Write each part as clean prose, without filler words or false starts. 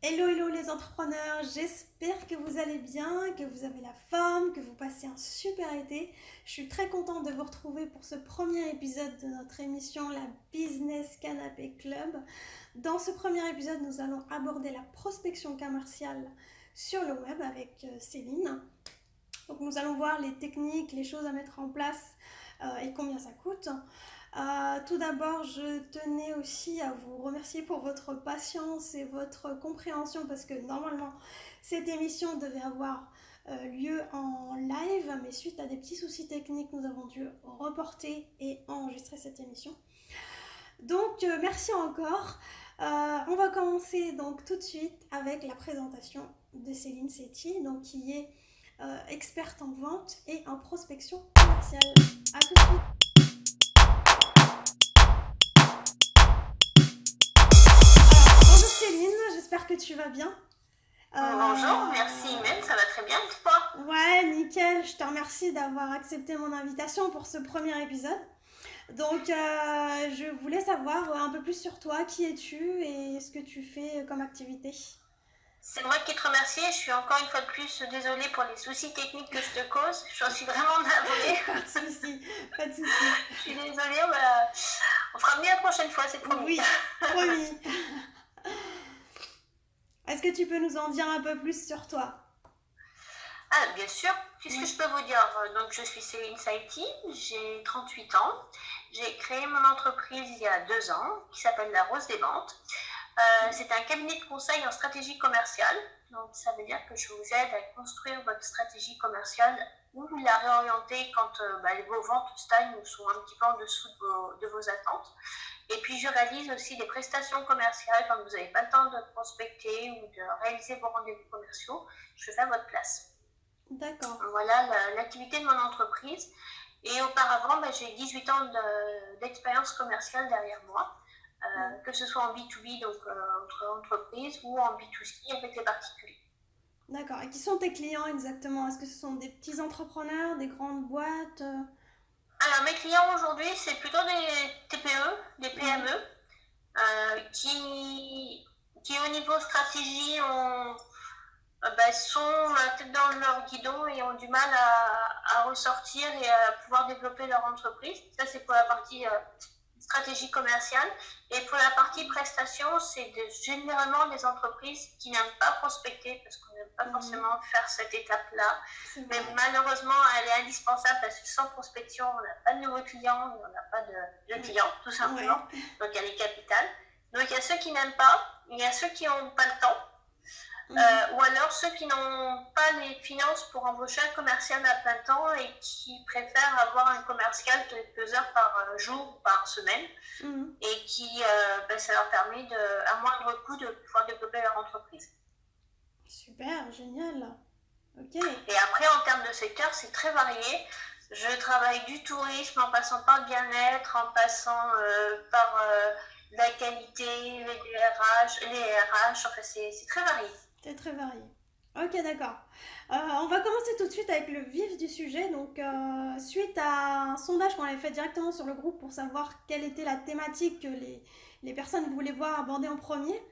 Hello, hello les entrepreneurs, j'espère que vous allez bien, que vous avez la forme, que vous passez un super été. Je suis très contente de vous retrouver pour ce premier épisode de notre émission, la Business Canapé Club. Dans ce premier épisode, nous allons aborder la prospection commerciale sur le web avec Céline. Donc nous allons voir les techniques, les choses à mettre en place et combien ça coûte. Tout d'abord, je tenais aussi à vous remercier pour votre patience et votre compréhension parce que normalement, cette émission devait avoir lieu en live, mais suite à des petits soucis techniques, nous avons dû reporter et enregistrer cette émission. Donc, merci encore. On va commencer donc tout de suite avec la présentation de Céline Setti, donc, qui est experte en vente et en prospection commerciale. À tout de suite. Bonjour Céline, j'espère que tu vas bien. Bonjour, merci Imen, ça va très bien et toi? Ouais, nickel, je te remercie d'avoir accepté mon invitation pour ce premier épisode. Donc, je voulais savoir un peu plus sur toi, qui es-tu et ce que tu fais comme activité. C'est moi qui te remercie et je suis encore une fois de plus désolée pour les soucis techniques que je te cause. J'en suis vraiment navrée. Pas de souci, pas de souci. Je suis désolée, on fera mieux la prochaine fois, c'est promis. Oui, promis. Est-ce que tu peux nous en dire un peu plus sur toi? Ah, bien sûr, qu'est-ce que je peux vous dire? Donc, je suis Céline Saïti, j'ai 38 ans. J'ai créé mon entreprise il y a 2 ans qui s'appelle La Rose des Ventes. C'est un cabinet de conseil en stratégie commerciale. Donc, ça veut dire que je vous aide à construire votre stratégie commerciale ou la réorienter quand vos ventes stagnent ou sont un petit peu en dessous de vos attentes. Et puis, je réalise aussi des prestations commerciales quand vous n'avez pas le temps de prospecter ou de réaliser vos rendez-vous commerciaux. Je fais à votre place. D'accord. Voilà l'activité de mon entreprise. Et auparavant, j'ai 18 ans d'expérience commerciale derrière moi. Que ce soit en B2B, donc entre entreprises, ou en B2C avec les particuliers. D'accord. Et qui sont tes clients exactement? Est-ce que ce sont des petits entrepreneurs, des grandes boîtes? Alors, mes clients aujourd'hui, c'est plutôt des TPE, des PME, qui au niveau stratégie sont la tête dans leur guidon et ont du mal à ressortir et à pouvoir développer leur entreprise. Ça, c'est pour la partie stratégie commerciale. Et pour la partie prestation, c'est généralement des entreprises qui n'aiment pas prospecter parce qu'on n'aime pas forcément faire cette étape-là. Mais malheureusement, elle est indispensable parce que sans prospection, on n'a pas de nouveaux clients, on n'a pas de clients, tout simplement. Ouais. Donc, elle est capitale. Donc, il y a ceux qui n'aiment pas, il y a ceux qui n'ont pas le temps. Ou alors ceux qui n'ont pas les finances pour embaucher un commercial à plein temps et qui préfèrent avoir un commercial quelques heures par jour ou par semaine et qui ça leur permet à moindre coût de pouvoir développer leur entreprise. Super, génial. Ok. Et après, en termes de secteur, c'est très varié. Je travaille du tourisme en passant par le bien-être, en passant par la qualité, les RH, enfin c'est très varié. C'est très varié. Ok, d'accord. On va commencer tout de suite avec le vif du sujet. Donc, suite à un sondage qu'on avait fait directement sur le groupe pour savoir quelle était la thématique que les personnes voulaient voir abordée en premier,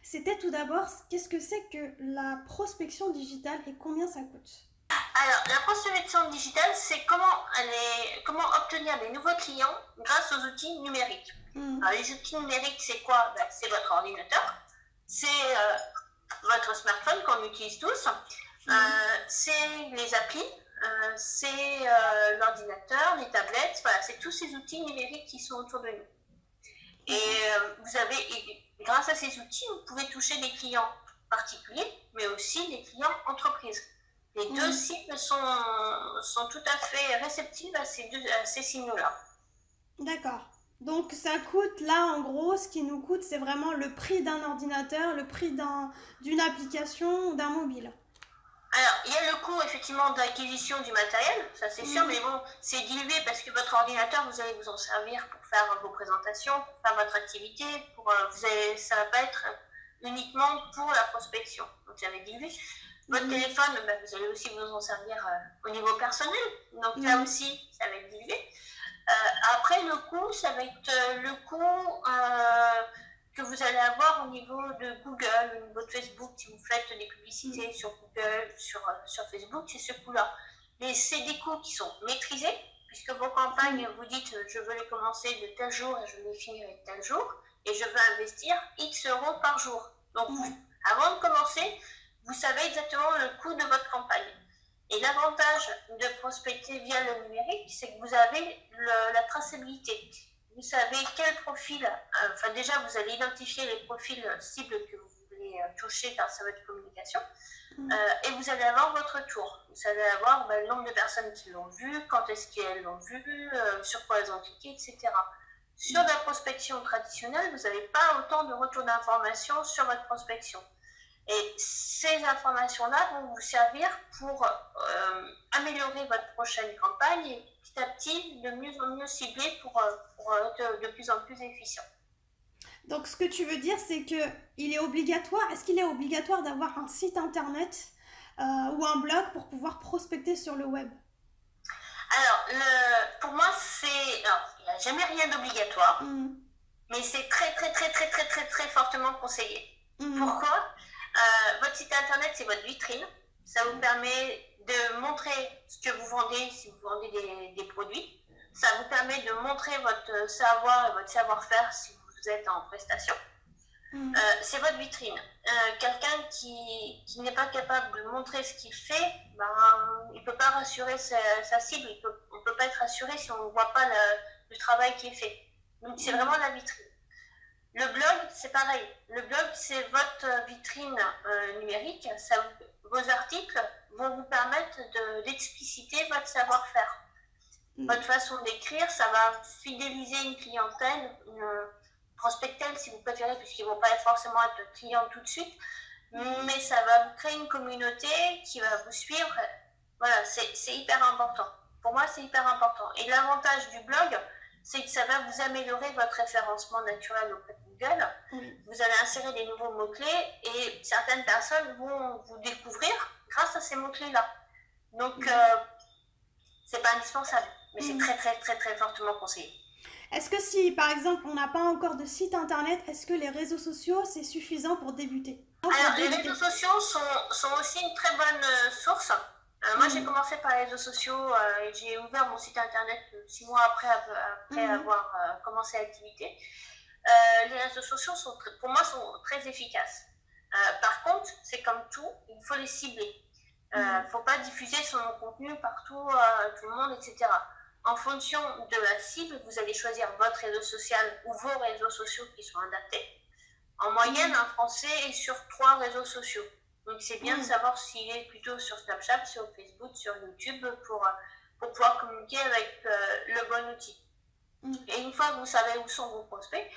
c'était tout d'abord, qu'est-ce que c'est que la prospection digitale et combien ça coûte? Alors, la prospection digitale, c'est comment obtenir des nouveaux clients grâce aux outils numériques. Alors, les outils numériques, c'est quoi? C'est votre ordinateur, c'est votre smartphone qu'on utilise tous, c'est les applis, c'est l'ordinateur, les tablettes, voilà, c'est tous ces outils numériques qui sont autour de nous. Et grâce à ces outils, vous pouvez toucher des clients particuliers, mais aussi des clients entreprises. Les deux cibles sont tout à fait réceptives à ces signaux-là. D'accord. Donc ça coûte, là en gros, ce qui nous coûte, c'est vraiment le prix d'un ordinateur, le prix d'une application, d'un mobile. Alors, il y a le coût effectivement d'acquisition du matériel, ça c'est sûr, mais bon, c'est dilué parce que votre ordinateur, vous allez vous en servir pour faire vos présentations, pour faire votre activité, ça va pas être uniquement pour la prospection, donc ça va être dilué. Votre téléphone, vous allez aussi vous en servir au niveau personnel, donc là aussi, ça va être dilué. Après, le coût, ça va être le coût que vous allez avoir au niveau de Google, au niveau de Facebook, si vous faites des publicités sur Google, sur Facebook, c'est ce coût-là. Mais c'est des coûts qui sont maîtrisés, puisque vos campagnes, vous dites je veux les commencer de tel jour et je veux les finir de tel jour, et je veux investir X euros par jour. Donc, avant de commencer, vous savez exactement le coût de votre campagne. Et l'avantage de prospecter via le numérique, c'est que vous avez la traçabilité. Vous savez quel profil, enfin déjà vous allez identifier les profils cibles que vous voulez toucher grâce à votre communication, et vous allez avoir votre tour. Vous allez avoir le nombre de personnes qui l'ont vu, quand est-ce qu'elles l'ont vu, sur quoi elles ont cliqué, etc. Sur la prospection traditionnelle, vous n'avez pas autant de retours d'informations sur votre prospection. Et ces informations-là vont vous servir pour améliorer votre prochaine campagne et petit à petit de mieux en mieux cibler pour être de plus en plus efficient. Donc ce que tu veux dire, c'est qu'il est obligatoire, est-ce qu'il est obligatoire d'avoir un site internet ou un blog pour pouvoir prospecter sur le web? Alors, pour moi, il n'y a jamais rien d'obligatoire, mais c'est très, très, très, très, très, très, très fortement conseillé. Pourquoi? Votre site internet, c'est votre vitrine. Ça vous permet de montrer ce que vous vendez si vous vendez des produits. Ça vous permet de montrer votre savoir et votre savoir-faire si vous êtes en prestation. C'est votre vitrine. Quelqu'un qui n'est pas capable de montrer ce qu'il fait, il ne peut pas rassurer sa cible. On ne peut pas être rassuré si on ne voit pas le travail qui est fait. Donc c'est vraiment la vitrine. Le blog, c'est pareil. Le blog, c'est votre vitrine numérique. Vos articles vont vous permettre d'expliciter votre savoir-faire. Votre façon d'écrire, ça va fidéliser une clientèle, prospectelle si vous préférez, puisqu'ils ne vont pas forcément être clients tout de suite, mais ça va vous créer une communauté qui va vous suivre. Voilà, c'est hyper important. Pour moi, c'est hyper important. Et l'avantage du blog, c'est que ça va vous améliorer votre référencement naturel auprès de Google. Vous allez insérer des nouveaux mots-clés et certaines personnes vont vous découvrir grâce à ces mots-clés-là. Donc, c'est pas indispensable, mais c'est très, très, très, très fortement conseillé. Est-ce que si, par exemple, on n'a pas encore de site internet, est-ce que les réseaux sociaux, c'est suffisant pour débuter? Alors, les réseaux sociaux sont aussi une très bonne source. Moi, j'ai commencé par les réseaux sociaux et j'ai ouvert mon site internet 6 mois après avoir commencé l'activité. Les réseaux sociaux, pour moi, sont très efficaces. Par contre, c'est comme tout, il faut les cibler. Il ne faut pas diffuser son contenu partout, tout le monde, etc. En fonction de la cible, vous allez choisir votre réseau social ou vos réseaux sociaux qui sont adaptés. En moyenne, un Français est sur 3 réseaux sociaux. Donc, c'est bien de savoir s'il est plutôt sur Snapchat, sur Facebook, sur YouTube pour pouvoir communiquer avec le bon outil. Et une fois que vous savez où sont vos prospects,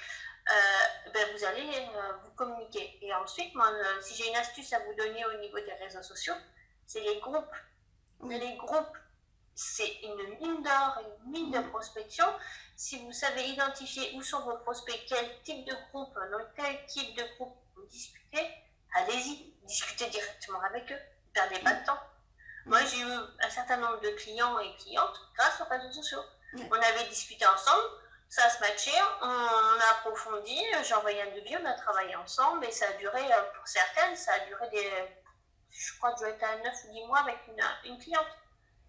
vous allez vous communiquer. Et ensuite, moi, si j'ai une astuce à vous donner au niveau des réseaux sociaux, c'est les groupes. Les groupes, c'est une mine d'or, une mine de prospection. Si vous savez identifier où sont vos prospects, quel type de groupe, dans quel type de groupe vous discutez, allez-y, discutez directement avec eux, ne perdez pas de temps. Moi, j'ai eu un certain nombre de clients et clientes grâce aux réseaux sociaux. On avait discuté ensemble, ça se matchait, on a approfondi, j'ai envoyé un devis, on a travaillé ensemble et ça a duré, pour certaines, ça a duré je crois que je dois être à 9 ou 10 mois avec une cliente.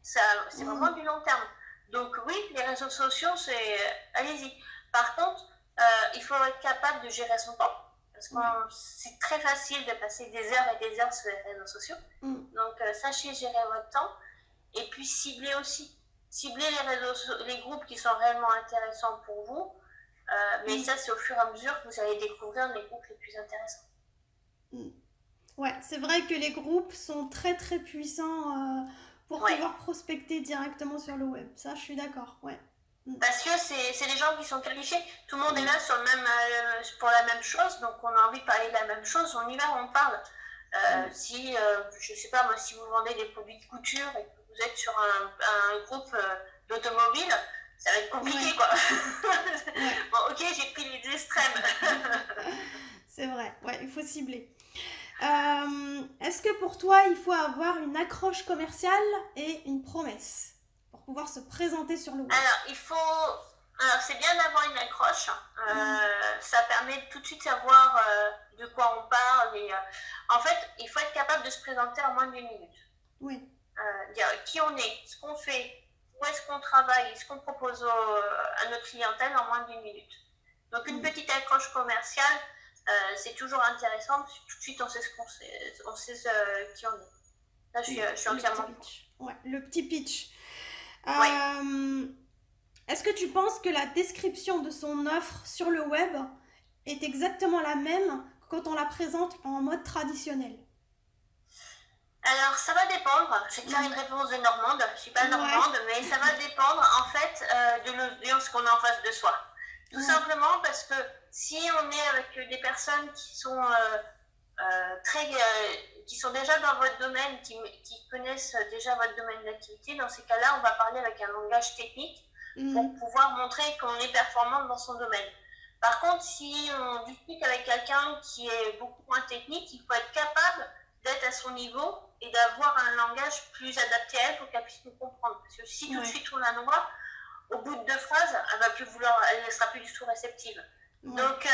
C'est vraiment du long terme. Donc oui, les réseaux sociaux, allez-y. Par contre, il faut être capable de gérer son temps. Parce que c'est très facile de passer des heures et des heures sur les réseaux sociaux. Donc sachez gérer votre temps. Et puis cibler aussi. Cibler les groupes qui sont réellement intéressants pour vous. Mais ça, c'est au fur et à mesure que vous allez découvrir les groupes les plus intéressants. Ouais, c'est vrai que les groupes sont très très puissants pour pouvoir prospecter directement sur le web. Ça, je suis d'accord, Parce que c'est des gens qui sont qualifiés. Tout le monde est là pour la même chose, donc on a envie de parler de la même chose, on y va, on parle. Si, je sais pas, moi, si vous vendez des produits de couture et que vous êtes sur un groupe d'automobile, ça va être compliqué, quoi. Bon, ok, j'ai pris les extrêmes. C'est vrai, il faut cibler. Est-ce que pour toi, il faut avoir une accroche commerciale et une promesse pour pouvoir se présenter sur le web? Alors, il faut Alors, c'est bien d'avoir une accroche. Ça permet de tout de suite savoir de quoi on parle. En fait, il faut être capable de se présenter en moins d'une minute. Oui. Dire qui on est, ce qu'on fait, où est-ce qu'on travaille, ce qu'on propose à notre clientèle en moins d'une minute. Donc, une petite accroche commerciale, c'est toujours intéressant. Parce que tout de suite, on sait qui on est. Là, je suis entièrement. Ouais, le petit pitch. Ouais. Est-ce que tu penses que la description de son offre sur le web est exactement la même que quand on la présente en mode traditionnel? Alors, ça va dépendre. Je vais te faire une réponse de Normande. Je ne suis pas normande, mais ça va dépendre en fait de l'audience qu'on a en face de soi. Tout simplement parce que si on est avec des personnes qui sont qui sont déjà dans votre domaine, qui connaissent déjà votre domaine d'activité, dans ces cas-là, on va parler avec un langage technique pour pouvoir montrer qu'on est performante dans son domaine. Par contre, si on discute avec quelqu'un qui est beaucoup moins technique, il faut être capable d'être à son niveau et d'avoir un langage plus adapté à elle pour qu'elle puisse nous comprendre. Parce que si tout de suite on la noie, au bout de 2 phrases, elle ne sera plus du tout réceptive. Donc,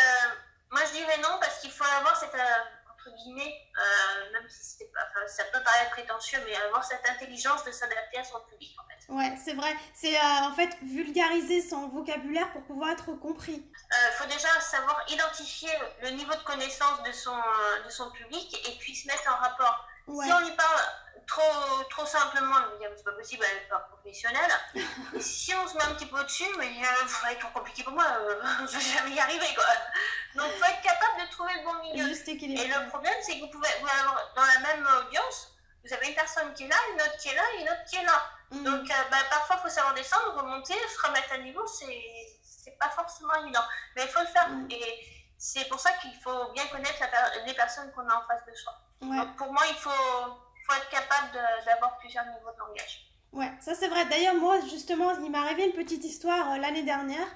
moi je dirais non, parce qu'il faut avoir cette, entre guillemets, même si ça peut paraître prétentieux, mais avoir cette intelligence de s'adapter à son public en fait. Ouais, c'est vrai. C'est en fait vulgariser son vocabulaire pour pouvoir être compris. Faut déjà savoir identifier le niveau de connaissance de son public et puis se mettre en rapport. Si on lui parle trop simplement, on va dire c'est pas possible, elle n'est pas professionnelle. Et si on se met un petit peu au-dessus, mais ça va être trop compliqué pour moi, je vais jamais y arriver quoi. Donc il faut être capable de trouver le bon milieu. Et le problème, c'est que vous pouvez avoir dans la même audience, vous avez une personne qui est là, une autre qui est là et une autre qui est là. Donc parfois il faut savoir descendre, remonter, se remettre à niveau, c'est pas forcément évident, mais il faut le faire. Et c'est pour ça qu'il faut bien connaître les personnes qu'on a en face de soi. Donc pour moi, il faut être capable d'avoir plusieurs niveaux de langage. Ouais, ça c'est vrai. D'ailleurs, moi, justement, il m'est arrivé une petite histoire l'année dernière.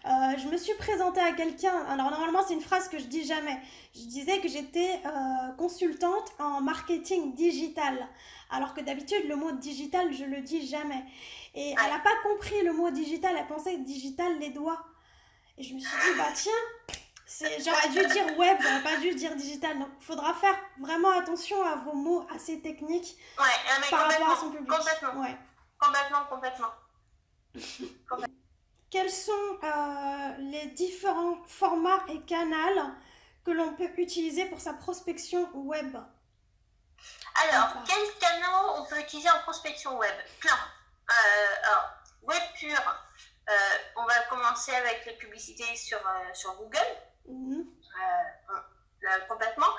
Je me suis présentée à quelqu'un. Alors, normalement, c'est une phrase que je dis jamais. Je disais que j'étais consultante en marketing digital. Alors que d'habitude, le mot digital, je le dis jamais. Et elle n'a pas compris le mot digital. Elle pensait que digital, les doigts. Et je me suis dit, bah tiens, j'aurais dû dire web, j'aurais pas dû dire digital. Donc, il faudra faire vraiment attention à vos mots assez techniques par rapport à son public. Complètement. Quels sont les différents formats et canaux que l'on peut utiliser pour sa prospection web? Alors, quels canaux on peut utiliser en prospection web? Plein. Alors, web pur, on va commencer avec les publicités sur Google. Complètement.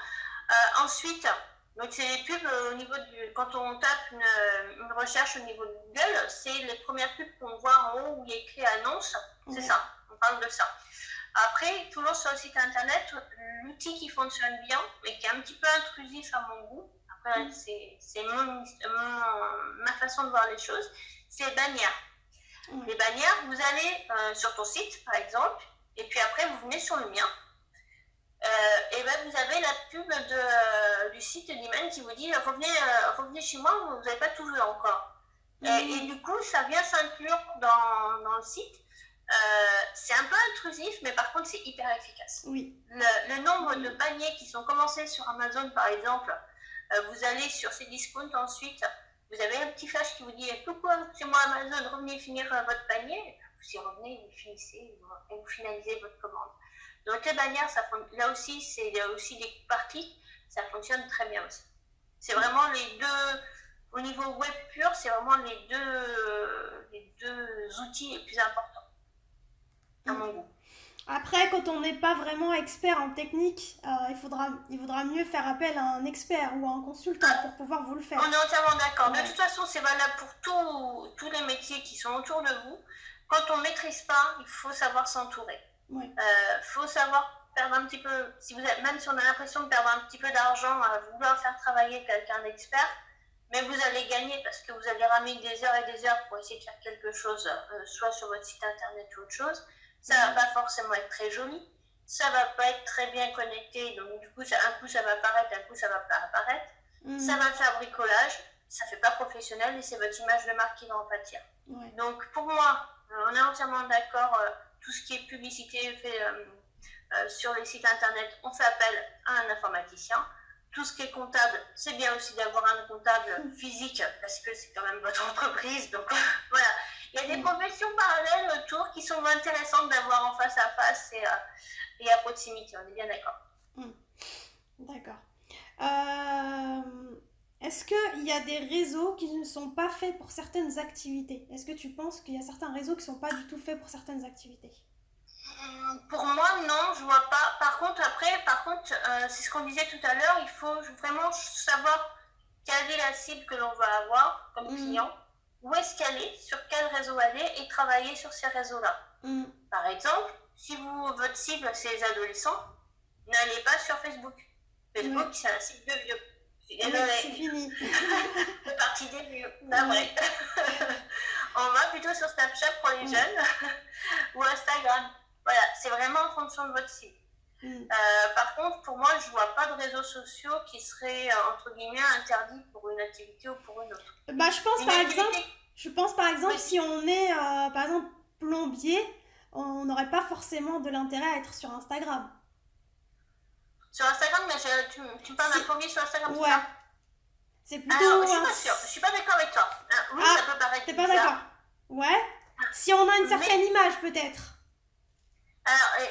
Ensuite, donc c'est les pubs au niveau quand on tape une recherche au niveau de Google, c'est les premières pubs qu'on voit en haut où il y a écrit annonce. C'est ça, on parle de ça. Après, toujours sur le site internet, l'outil qui fonctionne bien, mais qui est un petit peu intrusif à mon goût, après c'est ma façon de voir les choses, c'est les bannières. Les bannières, vous allez sur ton site par exemple, et puis après vous venez sur le mien. Et ben vous avez la pub du site d'email qui vous dit revenez chez moi, vous n'avez pas tout vu encore. Et du coup, ça vient s'inclure dans le site. C'est un peu intrusif, mais par contre, c'est hyper efficace. Le nombre de paniers qui sont commencés sur Amazon, par exemple, vous allez sur ces discounts ensuite, vous avez un petit flash qui vous dit coucou, c'est moi Amazon, revenez finir votre panier. Vous y revenez, vous finissez et vous finalisez votre commande. Donc les bannières, là aussi, c'est aussi des par clic, ça fonctionne très bien aussi. C'est vraiment les deux, au niveau web pur, c'est vraiment les deux outils les plus importants, à mon goût. Après, quand on n'est pas vraiment expert en technique, il vaudra mieux faire appel à un expert ou à un consultant pour pouvoir vous le faire. On est entièrement d'accord. De toute façon, c'est valable pour tous les métiers qui sont autour de vous. Quand on ne maîtrise pas, il faut savoir s'entourer. Faut savoir perdre un petit peu, même si on a l'impression de perdre un petit peu d'argent à vouloir faire travailler quelqu'un d'expert, mais vous allez gagner parce que vous allez ramener des heures et des heures pour essayer de faire quelque chose, soit sur votre site internet ou autre chose. Ça va pas forcément être très joli, ça va pas être très bien connecté, donc du coup, un coup ça va apparaître, un coup ça va pas apparaître. Ça va faire bricolage, ça fait pas professionnel et c'est votre image de marque qui va en pâtir. Ouais. Donc pour moi, on est entièrement d'accord, tout ce qui est publicité fait sur les sites internet, on fait appel à un informaticien. Tout ce qui est comptable, c'est bien aussi d'avoir un comptable physique parce que c'est quand même votre entreprise. Donc voilà, il y a des professions parallèles autour qui sont intéressantes d'avoir en face à face et à proximité, on est bien d'accord. D'accord. Est-ce qu'il y a des réseaux qui ne sont pas faits pour certaines activités? Est-ce que tu penses qu'il y a certains réseaux qui ne sont pas du tout faits pour certaines activités? Pour moi, non, je vois pas. Par contre, c'est ce qu'on disait tout à l'heure, il faut vraiment savoir quelle est la cible que l'on va avoir comme client, où est-ce qu'elle est, sur quel réseau elle est, et travailler sur ces réseaux-là. Par exemple, si votre cible, c'est les adolescents, n'allez pas sur Facebook. Facebook, c'est un site de vieux. C'est fini. C'est partie des vieux. Vrai. On va plutôt sur Snapchat pour les jeunes ou Instagram. Voilà, c'est vraiment en fonction de votre cible. Par contre, pour moi, je vois pas de réseaux sociaux qui seraient, entre guillemets, interdits pour une activité ou pour une autre. Bah, je pense par exemple, oui. Si on est, par exemple, plombier, on n'aurait pas forcément de l'intérêt à être sur Instagram. Sur Instagram, mais tu me parles d'un plombier sur Instagram, ouais. C'est plutôt... Alors, je suis pas sûre, je suis pas d'accord avec toi. Oui, ça peut paraître t'es pas d'accord? Ouais. Si on a une certaine image, peut-être. Alors,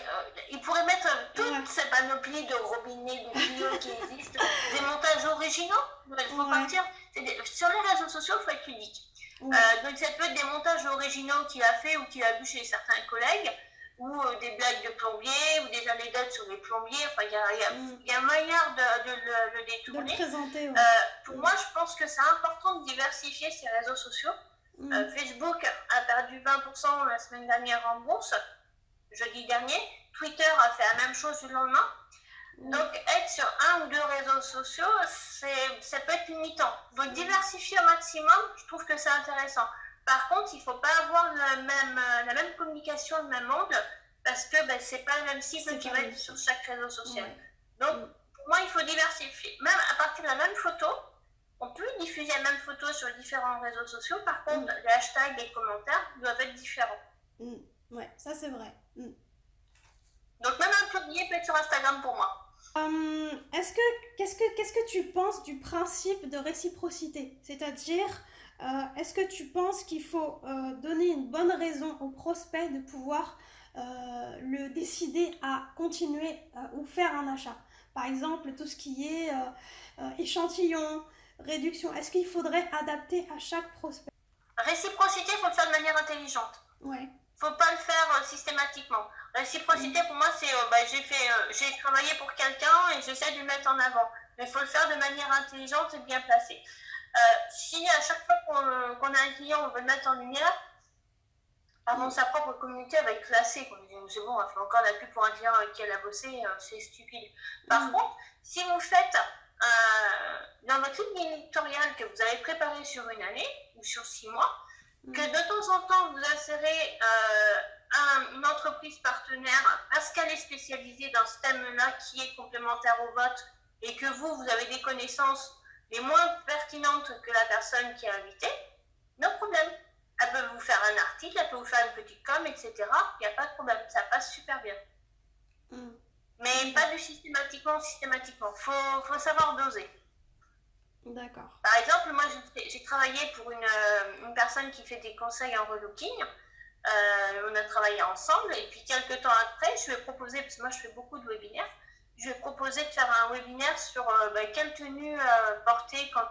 il pourrait mettre toute cette panoplie de robinets, de tuyaux qui existent, des montages originaux. Il faut partir. Sur les réseaux sociaux, il faut être unique. Donc, ça peut être des montages originaux qu'il a fait ou qu'il a vu chez certains collègues, ou des blagues de plombiers, ou des anecdotes sur les plombiers. Enfin, il y a manière de le détourner. De le présenter, pour moi, je pense que c'est important de diversifier ces réseaux sociaux. Facebook a perdu 20% la semaine dernière en bourse. Jeudi dernier, Twitter a fait la même chose du lendemain. Donc, être sur un ou deux réseaux sociaux, ça peut être limitant. Donc, diversifier au maximum, je trouve que c'est intéressant. Par contre, il ne faut pas avoir la même communication, le même angle, parce que ce n'est pas le même cible qui va être sur chaque réseau social. Donc, pour moi, il faut diversifier. Même à partir de la même photo, on peut diffuser la même photo sur différents réseaux sociaux. Par contre, les hashtags, les commentaires doivent être différents. Ouais, ça c'est vrai. Donc même un plombier peut être sur Instagram pour moi. Qu'est-ce que tu penses du principe de réciprocité? C'est-à-dire, est-ce que tu penses qu'il faut donner une bonne raison au prospect de pouvoir le décider à continuer ou faire un achat? Par exemple, tout ce qui est échantillon, réduction, est-ce qu'il faudrait adapter à chaque prospect? Réciprocité, il faut le faire de manière intelligente. Ouais. Faut pas le faire systématiquement. Réciprocité, pour moi, c'est j'ai travaillé pour quelqu'un et j'essaie de le mettre en avant. Mais il faut le faire de manière intelligente et bien placée. Si à chaque fois qu'on a un client, on veut le mettre en lumière, avant sa propre communauté, elle va être classée. C'est bon, on fait encore la pub pour un client avec qui elle a bossé, c'est stupide. Par contre, si vous faites dans votre ligne éditoriale que vous avez préparée sur une année ou sur 6 mois, que de temps en temps vous insérez une entreprise partenaire parce qu'elle est spécialisée dans ce thème-là qui est complémentaire au vôtre et que vous avez des connaissances les moins pertinentes que la personne qui est invitée, no problème. Elle peut vous faire un article, elle peut vous faire une petite com, etc. Il n'y a pas de problème, ça passe super bien. Mais pas du systématiquement. Faut savoir doser. D'accord. Par exemple, moi j'ai travaillé pour une personne qui fait des conseils en relooking. On a travaillé ensemble et puis quelques temps après, je lui ai proposé, parce que moi je fais beaucoup de webinaires, je lui ai proposé de faire un webinaire sur quelle tenue porter quand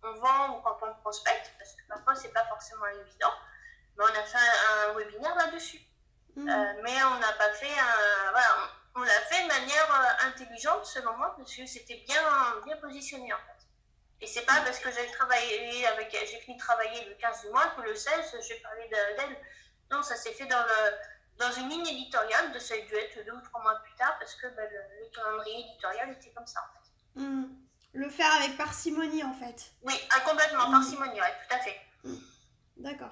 on vend ou quand on prospecte, parce que parfois c'est pas forcément évident. Mais on a fait un webinaire là-dessus. Mais on n'a pas fait on l'a fait de manière intelligente selon moi, parce que c'était bien positionné en fait. Et c'est pas parce que j'ai fini de travailler le 15 du mois que le 16, j'ai parlé d'elle. Non, ça s'est fait dans une ligne éditoriale, de ça a dû être 2 ou 3 mois plus tard, parce que le calendrier éditorial était comme ça, en fait. Le faire avec parcimonie, en fait. Oui, complètement, parcimonie, oui, tout à fait. D'accord.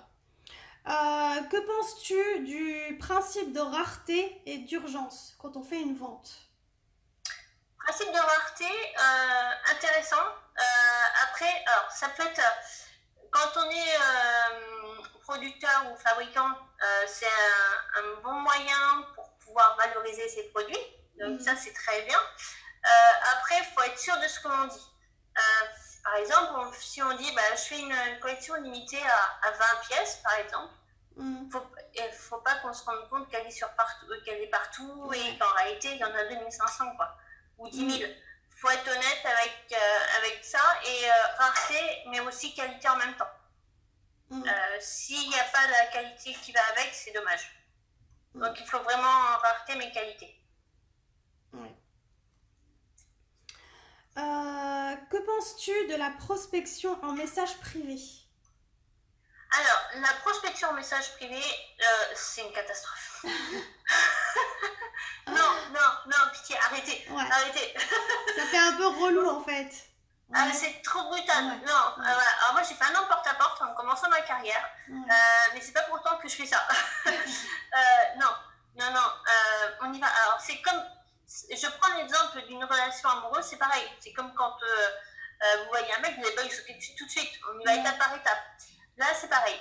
Que penses-tu du principe de rareté et d'urgence quand on fait une vente? Principe de rareté, intéressant. Après, alors, ça peut être... Quand on est producteur ou fabricant, c'est un bon moyen pour pouvoir valoriser ses produits. Donc ça, c'est très bien. Après, il faut être sûr de ce que l'on dit. Par exemple, si on dit je fais une collection limitée à 20 pièces, par exemple, il ne faut pas qu'on se rende compte qu'elle est partout et qu'en réalité, il y en a 2500 quoi, ou 10 000. Il faut être honnête avec ça et rareté, mais aussi qualité en même temps. S'il n'y a pas la qualité qui va avec, c'est dommage. Donc il faut vraiment rareté, mais qualité. Que penses-tu de la prospection en message privé? Alors, la prospection en message privé, c'est une catastrophe. non, pitié, arrêtez. Ça fait un peu relou en fait. C'est trop brutal. Non, alors moi j'ai fait un an porte-à-porte en commençant ma carrière, mais c'est pas pour autant que je fais ça. Non, on y va. Alors c'est comme, je prends l'exemple d'une relation amoureuse, c'est pareil. C'est comme quand vous voyez un mec, vous n'allez pas lui sauter dessus tout de suite. On y va étape par étape. Là c'est pareil.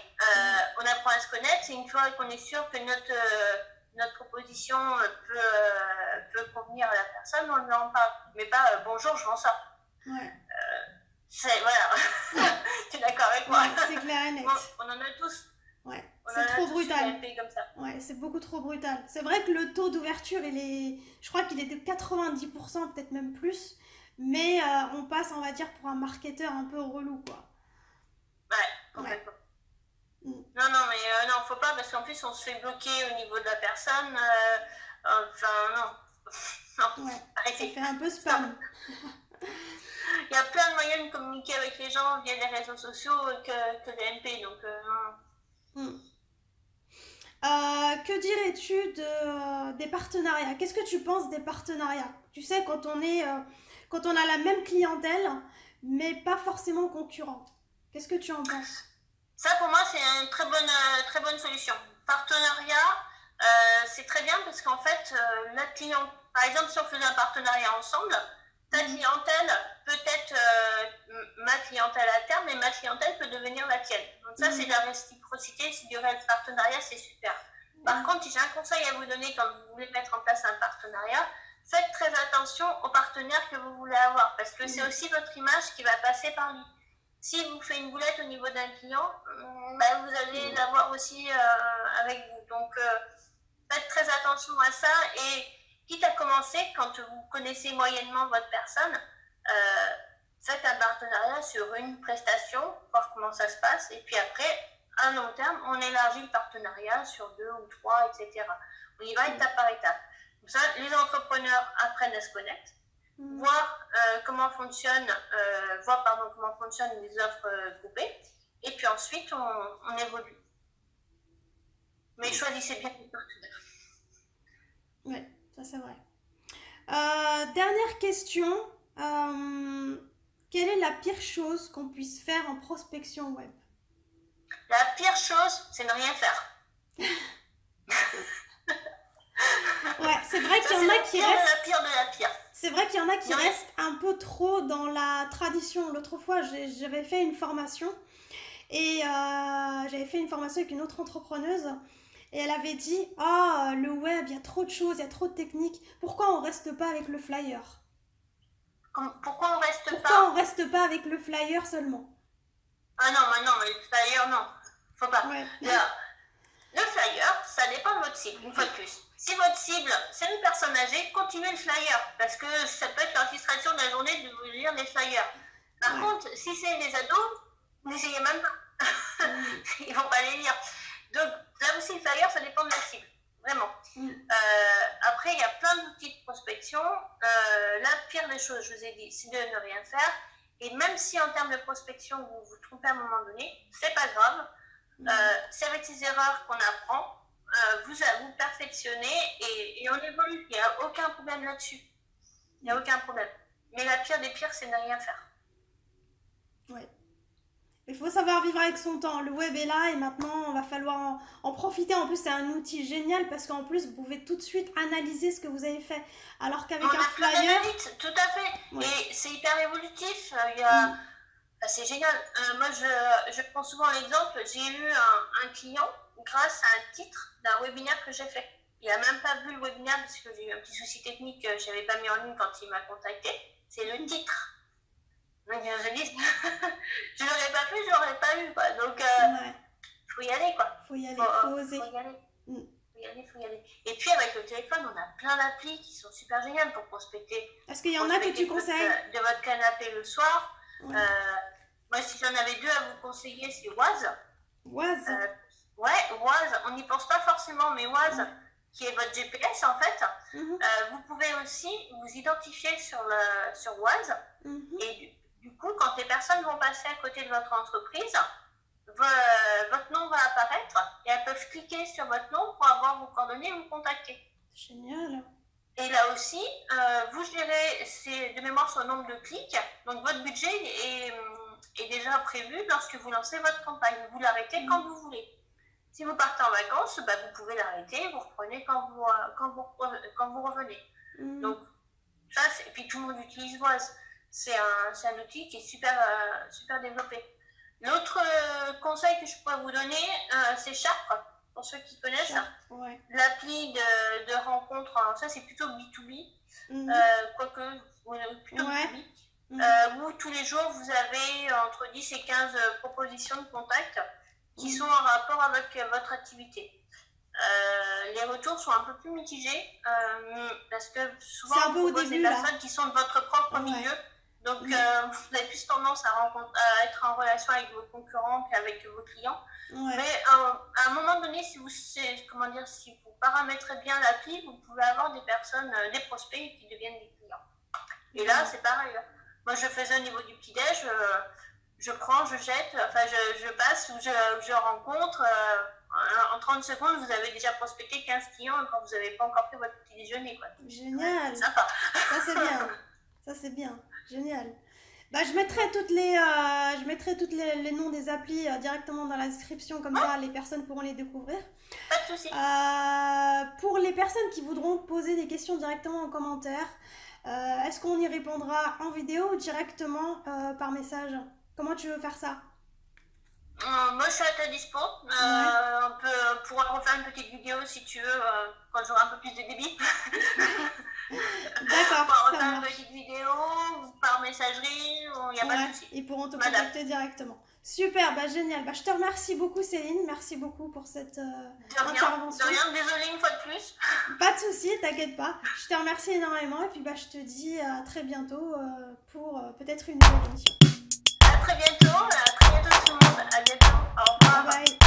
On apprend à se connaître, et une fois qu'on est sûr que notre proposition peut convenir à la personne, on lui en parle. Mais pas bonjour, je vends ça. Voilà. Tu es d'accord avec moi? C'est clair et net. On en a tous. C'est trop brutal. C'est beaucoup trop brutal. C'est vrai que le taux d'ouverture, je crois qu'il est de 90%, peut-être même plus. Mais on passe, on va dire, pour un marketeur un peu relou, quoi. Complètement. Non, faut pas, parce qu'en plus, on se fait bloquer au niveau de la personne. Non. Arrêtez. Ça fait un peu spam. Il y a plein de moyens de communiquer avec les gens via les réseaux sociaux que les MP, donc non. Que dirais-tu des partenariats? Qu'est-ce que tu penses des partenariats? Tu sais, quand on a la même clientèle, mais pas forcément concurrent. Qu'est-ce que tu en penses? Ça, pour moi, c'est une très bonne solution. Partenariat, c'est très bien parce qu'en fait, la clientèle, par exemple, si on faisait un partenariat ensemble, ta clientèle peut être ma clientèle à terme, mais ma clientèle peut devenir la tienne. Donc ça, c'est de la réciprocité, c'est du réel partenariat, c'est super. Par contre, si j'ai un conseil à vous donner quand vous voulez mettre en place un partenariat, faites très attention aux partenaires que vous voulez avoir, parce que c'est aussi votre image qui va passer par lui. Si vous faites une boulette au niveau d'un client, vous allez l'avoir aussi avec vous. Donc, faites très attention à ça et quitte à commencer, quand vous connaissez moyennement votre personne, faites un partenariat sur une prestation, voir comment ça se passe, et puis après, à long terme, on élargit le partenariat sur 2 ou 3, etc. On y va étape par étape. Comme ça, les entrepreneurs apprennent à se connaître, voir comment fonctionnent les offres groupées, et puis ensuite, on évolue. Mais choisissez bien les partenaires. Oui, ça c'est vrai. Dernière question. Quelle est la pire chose qu'on puisse faire en prospection web? La pire chose, c'est ne rien faire. C'est vrai qu'il y en a qui restent. La pire de la pire. C'est vrai qu'il y en a qui restent un peu trop dans la tradition. L'autre fois, j'avais fait une formation et j'avais fait une formation avec une autre entrepreneuse et elle avait dit le web, il y a trop de choses, il y a trop de techniques. Pourquoi on reste pas avec le flyer? Pourquoi on reste pas avec le flyer seulement? Ah non, mais le flyer, non. Faut pas. Le flyer, ça dépend de votre cible, une fois de plus. Si votre cible, c'est une personne âgée, continuez le flyer, parce que ça peut être leur distraction de la journée de vous lire les flyers. Par contre, si c'est les ados, n'essayez même pas. Ils vont pas les lire. Donc, là aussi, le flyer, ça dépend de la cible. Vraiment. Après, il y a plein d'outils de prospection. La pire des choses, je vous ai dit, c'est de ne rien faire. Et même si en termes de prospection, vous vous trompez à un moment donné, c'est pas grave. C'est avec ces erreurs qu'on apprend. Vous perfectionnez et on évolue. Il n'y a aucun problème là-dessus. Il n'y a aucun problème. Mais la pire des pires, c'est de ne rien faire. Ouais. Il faut savoir vivre avec son temps. Le web est là et maintenant, on va falloir en profiter. En plus, c'est un outil génial parce qu'en plus, vous pouvez tout de suite analyser ce que vous avez fait. Alors qu'avec un flyer... Tout à fait. Ouais. Et c'est hyper évolutif. C'est génial. Moi, je prends souvent l'exemple. J'ai eu un client grâce à un titre d'un webinaire que j'ai fait. Il n'a même pas vu le webinaire parce que j'ai eu un petit souci technique que je n'avais pas mis en ligne quand il m'a contacté. C'est le titre. Donc, je dis, je l'aurais pas fait, je l'aurais pas eu, quoi. Donc, faut y aller, quoi. Faut y aller, faut oser. Faut y aller. Faut y aller. Et puis, avec le téléphone, on a plein d'applis qui sont super géniales pour prospecter. Est-ce qu'il y en a que tu conseilles? De votre canapé le soir. Moi, si j'en avais deux à vous conseiller, c'est Waze. Waze Ouais, Waze. On n'y pense pas forcément, mais Waze, qui est votre GPS, en fait, vous pouvez aussi vous identifier sur Waze. Et du coup, quand les personnes vont passer à côté de votre entreprise, votre nom va apparaître et elles peuvent cliquer sur votre nom pour avoir vos coordonnées et vous contacter. Génial. Et là aussi, vous gérez de mémoire sur le nombre de clics. Donc, votre budget est déjà prévu lorsque vous lancez votre campagne. Vous l'arrêtez quand vous voulez. Si vous partez en vacances, vous pouvez l'arrêter, vous reprenez quand vous revenez. Donc, ça, et puis tout le monde utilise Waze. C'est un outil qui est super développé. L'autre conseil que je pourrais vous donner, c'est Sharp, pour ceux qui connaissent. L'appli de rencontre, alors ça c'est plutôt B2B, quoique plutôt B2B, où tous les jours vous avez entre 10 et 15 propositions de contact qui sont en rapport avec votre activité. Les retours sont un peu plus mitigés parce que souvent vous propose des personnes qui sont de votre propre milieu. Donc, vous avez plus tendance à être en relation avec vos concurrents qu'avec vos clients. Mais à un moment donné, si vous paramétrez bien l'appli, vous pouvez avoir des personnes, des prospects qui deviennent des clients. Et là, c'est pareil. Moi, je faisais au niveau du petit-déj, je prends, je jette, enfin, je passe, je rencontre. En 30 secondes, vous avez déjà prospecté 15 clients quand vous n'avez pas encore fait votre petit déjeuner, quoi. Génial. C'est sympa. Ça, c'est bien. Ça, c'est bien. Génial. Je mettrai toutes les noms des applis directement dans la description, comme ça les personnes pourront les découvrir. Pas de souci. Pour les personnes qui voudront poser des questions directement en commentaire, est-ce qu'on y répondra en vidéo ou directement par message? Comment tu veux faire ça? Moi, je suis à ta dispo. On pourra refaire une petite vidéo si tu veux, quand j'aurai un peu plus de débit. D'accord. On pourra refaire une petite vidéo par messagerie, il n'y a pas de souci. Ils pourront te contacter directement. Super, génial. Je te remercie beaucoup, Céline. Merci beaucoup pour cette intervention. De rien, désolée une fois de plus. Pas de souci, t'inquiète pas. Je te remercie énormément et puis je te dis à très bientôt pour peut-être une nouvelle émission. À très bientôt tout le monde. À bientôt. Au revoir. Bye.